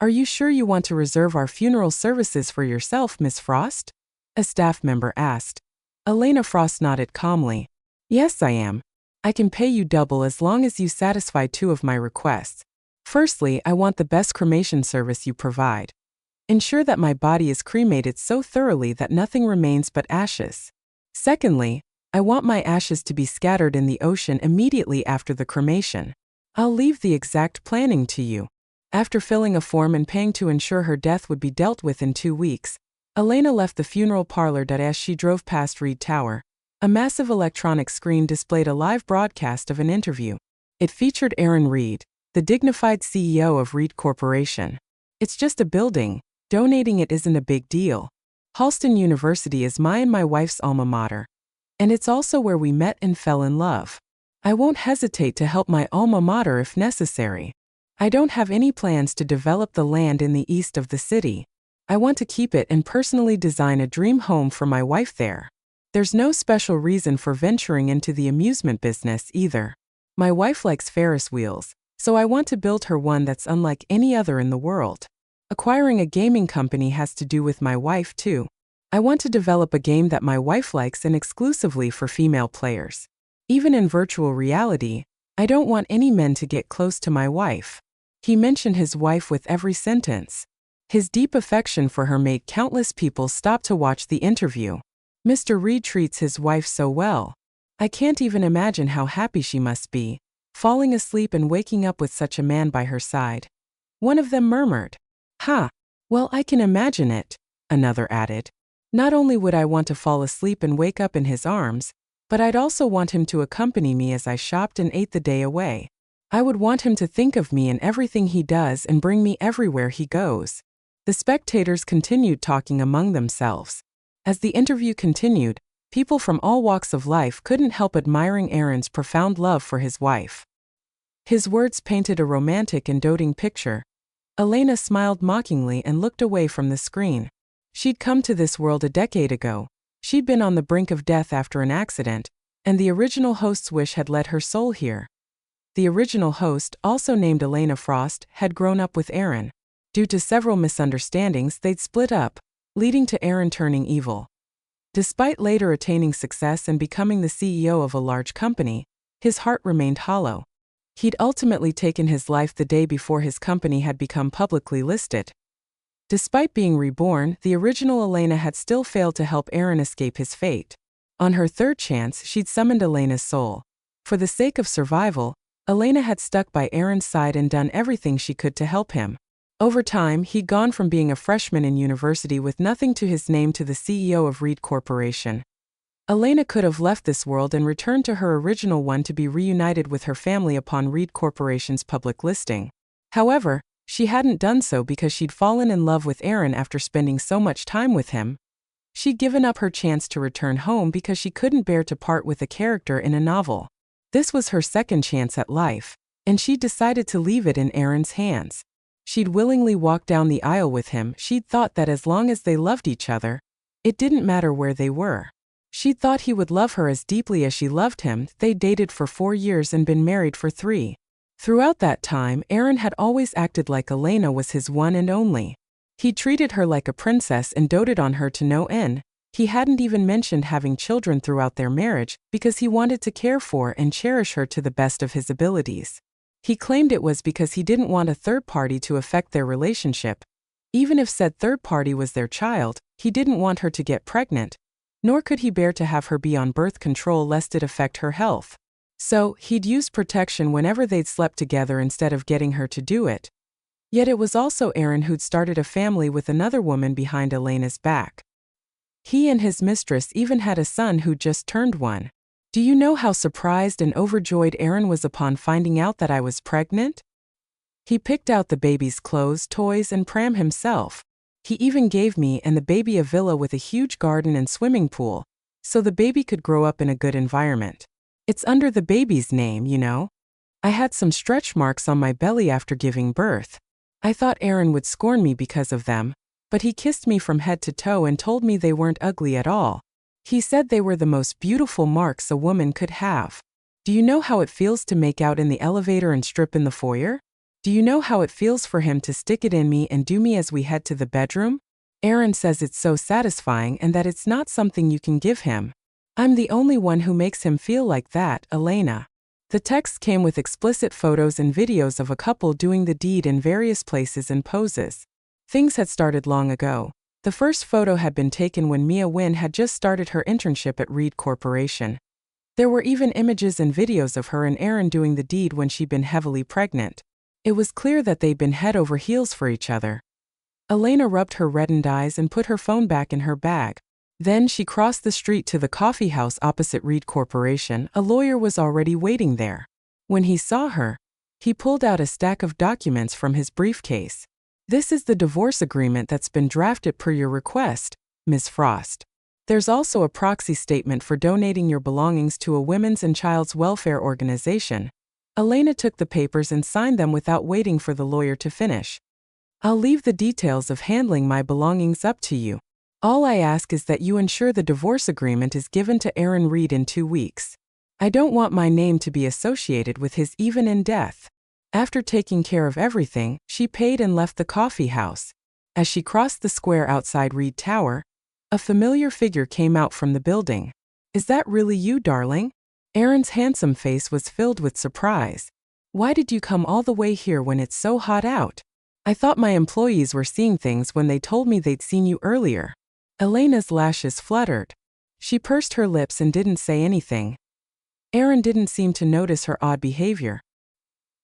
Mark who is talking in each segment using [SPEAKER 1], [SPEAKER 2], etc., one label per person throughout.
[SPEAKER 1] "Are you sure you want to reserve our funeral services for yourself, Miss Frost?" a staff member asked. Elena Frost nodded calmly. "Yes, I am. I can pay you double as long as you satisfy two of my requests. Firstly, I want the best cremation service you provide. Ensure that my body is cremated so thoroughly that nothing remains but ashes. Secondly, I want my ashes to be scattered in the ocean immediately after the cremation. I'll leave the exact planning to you." After filling a form and paying to ensure her death would be dealt with in 2 weeks, Elena left the funeral parlor. As she drove past Reed Tower, a massive electronic screen displayed a live broadcast of an interview. It featured Aaron Reed, the dignified CEO of Reed Corporation. "It's just a building. Donating it isn't a big deal. Halston University is my and my wife's alma mater. And it's also where we met and fell in love. I won't hesitate to help my alma mater if necessary. I don't have any plans to develop the land in the east of the city. I want to keep it and personally design a dream home for my wife there. There's no special reason for venturing into the amusement business either. My wife likes Ferris wheels, so I want to build her one that's unlike any other in the world. Acquiring a gaming company has to do with my wife too. I want to develop a game that my wife likes and exclusively for female players. Even in virtual reality, I don't want any men to get close to my wife." He mentioned his wife with every sentence. His deep affection for her made countless people stop to watch the interview. "Mr. Reed treats his wife so well. I can't even imagine how happy she must be, falling asleep and waking up with such a man by her side." One of them murmured. "Ha! Well, I can imagine it," another added. "Not only would I want to fall asleep and wake up in his arms, but I'd also want him to accompany me as I shopped and ate the day away. I would want him to think of me in everything he does and bring me everywhere he goes." The spectators continued talking among themselves. As the interview continued, people from all walks of life couldn't help admiring Aaron's profound love for his wife. His words painted a romantic and doting picture. Elena smiled mockingly and looked away from the screen. She'd come to this world a decade ago. She'd been on the brink of death after an accident, and the original host's wish had led her soul here. The original host, also named Elena Frost, had grown up with Aaron. Due to several misunderstandings, they'd split up, leading to Aaron turning evil. Despite later attaining success and becoming the CEO of a large company, his heart remained hollow. He'd ultimately taken his life the day before his company had become publicly listed. Despite being reborn, the original Elena had still failed to help Aaron escape his fate. On her third chance, she'd summoned Elena's soul. For the sake of survival, Elena had stuck by Aaron's side and done everything she could to help him. Over time, he'd gone from being a freshman in university with nothing to his name to the CEO of Reed Corporation. Elena could have left this world and returned to her original one to be reunited with her family upon Reed Corporation's public listing. However, she hadn't done so because she'd fallen in love with Aaron after spending so much time with him. She'd given up her chance to return home because she couldn't bear to part with a character in a novel. This was her second chance at life, and she decided to leave it in Aaron's hands. She'd willingly walk down the aisle with him. She'd thought that as long as they loved each other, it didn't matter where they were. She'd thought he would love her as deeply as she loved him. They'd dated for 4 years and been married for 3. Throughout that time, Aaron had always acted like Elena was his one and only. He treated her like a princess and doted on her to no end. He hadn't even mentioned having children throughout their marriage because he wanted to care for and cherish her to the best of his abilities. He claimed it was because he didn't want a third party to affect their relationship. Even if said third party was their child, he didn't want her to get pregnant, nor could he bear to have her be on birth control lest it affect her health. So, he'd used protection whenever they'd slept together instead of getting her to do it. Yet it was also Aaron who'd started a family with another woman behind Elena's back. He and his mistress even had a son who'd just turned 1. Do you know how surprised and overjoyed Aaron was upon finding out that I was pregnant? He picked out the baby's clothes, toys, and pram himself. He even gave me and the baby a villa with a huge garden and swimming pool, so the baby could grow up in a good environment. It's under the baby's name, you know. I had some stretch marks on my belly after giving birth. I thought Aaron would scorn me because of them, but he kissed me from head to toe and told me they weren't ugly at all. He said they were the most beautiful marks a woman could have. Do you know how it feels to make out in the elevator and strip in the foyer? Do you know how it feels for him to stick it in me and do me as we head to the bedroom? Aaron says it's so satisfying and that it's not something you can give him. I'm the only one who makes him feel like that, Elena. The text came with explicit photos and videos of a couple doing the deed in various places and poses. Things had started long ago. The first photo had been taken when Mia Wynn had just started her internship at Reed Corporation. There were even images and videos of her and Aaron doing the deed when she'd been heavily pregnant. It was clear that they'd been head over heels for each other. Elena rubbed her reddened eyes and put her phone back in her bag. Then she crossed the street to the coffee house opposite Reed Corporation. A lawyer was already waiting there. When he saw her, he pulled out a stack of documents from his briefcase. This is the divorce agreement that's been drafted per your request, Ms. Frost. There's also a proxy statement for donating your belongings to a women's and child's welfare organization. Elena took the papers and signed them without waiting for the lawyer to finish. I'll leave the details of handling my belongings up to you. All I ask is that you ensure the divorce agreement is given to Aaron Reed in 2 weeks. I don't want my name to be associated with his even in death. After taking care of everything, she paid and left the coffee house. As she crossed the square outside Reed Tower, a familiar figure came out from the building. Is that really you, darling? Aaron's handsome face was filled with surprise. Why did you come all the way here when it's so hot out? I thought my employees were seeing things when they told me they'd seen you earlier. Elena's lashes fluttered. She pursed her lips and didn't say anything. Aaron didn't seem to notice her odd behavior.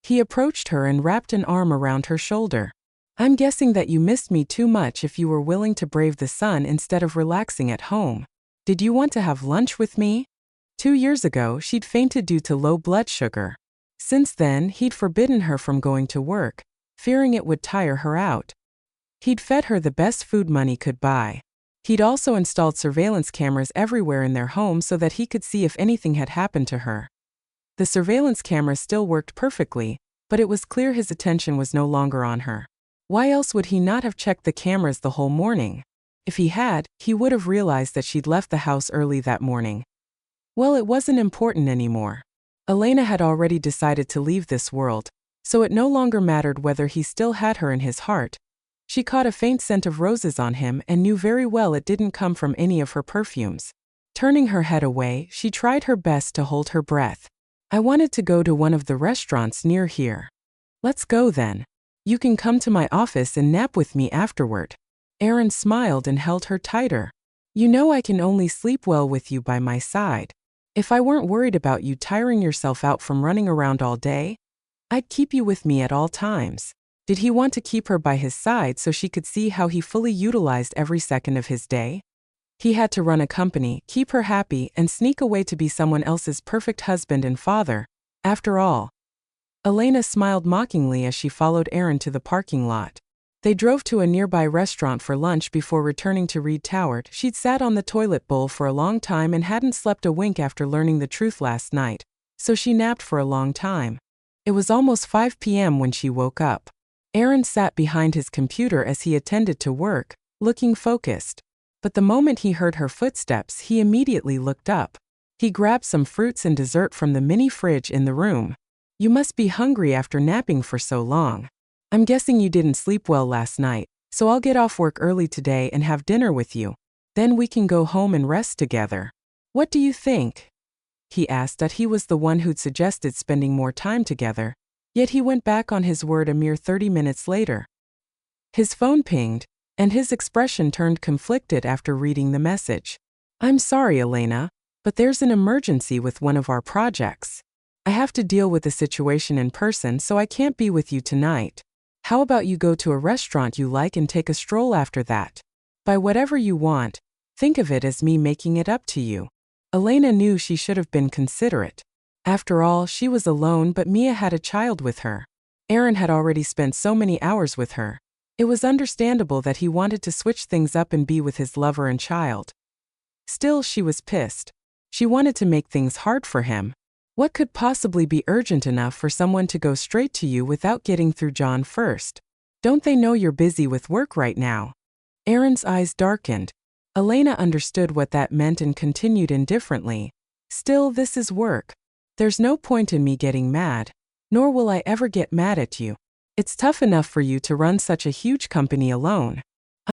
[SPEAKER 1] He approached her and wrapped an arm around her shoulder. I'm guessing that you missed me too much if you were willing to brave the sun instead of relaxing at home. Did you want to have lunch with me? 2 years ago, she'd fainted due to low blood sugar. Since then, he'd forbidden her from going to work, fearing it would tire her out. He'd fed her the best food money could buy. He'd also installed surveillance cameras everywhere in their home so that he could see if anything had happened to her. The surveillance cameras still worked perfectly, but it was clear his attention was no longer on her. Why else would he not have checked the cameras the whole morning? If he had, he would have realized that she'd left the house early that morning. Well, it wasn't important anymore. Elena had already decided to leave this world, so it no longer mattered whether he still had her in his heart. She caught a faint scent of roses on him and knew very well it didn't come from any of her perfumes. Turning her head away, she tried her best to hold her breath. I wanted to go to one of the restaurants near here. Let's go then. You can come to my office and nap with me afterward. Aaron smiled and held her tighter. You know I can only sleep well with you by my side. If I weren't worried about you tiring yourself out from running around all day, I'd keep you with me at all times. Did he want to keep her by his side so she could see how he fully utilized every second of his day? He had to run a company, keep her happy, and sneak away to be someone else's perfect husband and father, after all. Elena smiled mockingly as she followed Aaron to the parking lot. They drove to a nearby restaurant for lunch before returning to Reed Tower. She'd sat on the toilet bowl for a long time and hadn't slept a wink after learning the truth last night, so she napped for a long time. It was almost 5 p.m. when she woke up. Aaron sat behind his computer as he attended to work, looking focused. But the moment he heard her footsteps, he immediately looked up. He grabbed some fruits and dessert from the mini fridge in the room. You must be hungry after napping for so long. I'm guessing you didn't sleep well last night, so I'll get off work early today and have dinner with you. Then we can go home and rest together. What do you think? He asked that he was the one who'd suggested spending more time together, yet he went back on his word a mere 30 minutes later. His phone pinged, and his expression turned conflicted after reading the message. I'm sorry, Elena, but there's an emergency with one of our projects. I have to deal with the situation in person, so I can't be with you tonight. How about you go to a restaurant you like and take a stroll after that? Buy whatever you want. Think of it as me making it up to you. Elena knew she should have been considerate. After all, she was alone, but Mia had a child with her. Aaron had already spent so many hours with her. It was understandable that he wanted to switch things up and be with his lover and child. Still, she was pissed. She wanted to make things hard for him. What could possibly be urgent enough for someone to go straight to you without getting through John first? Don't they know you're busy with work right now? Aaron's eyes darkened. Elena understood what that meant and continued indifferently. Still, this is work. There's no point in me getting mad, nor will I ever get mad at you. It's tough enough for you to run such a huge company alone.